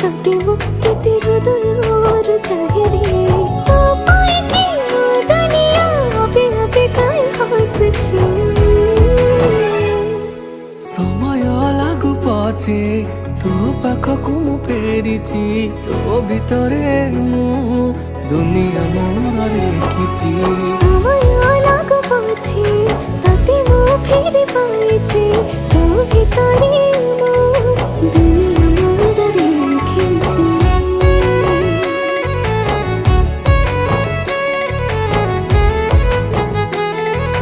तोते वो केते हृदयर चाहे रे तो पाए कि दुनिया अबे अबे काई हसुची समय लागू पछे तो पाखकु मु फेरिची तो भितरे मु दुनिया मोर रेखिची समय लागू पछे तोते वो फेरि पाइची तो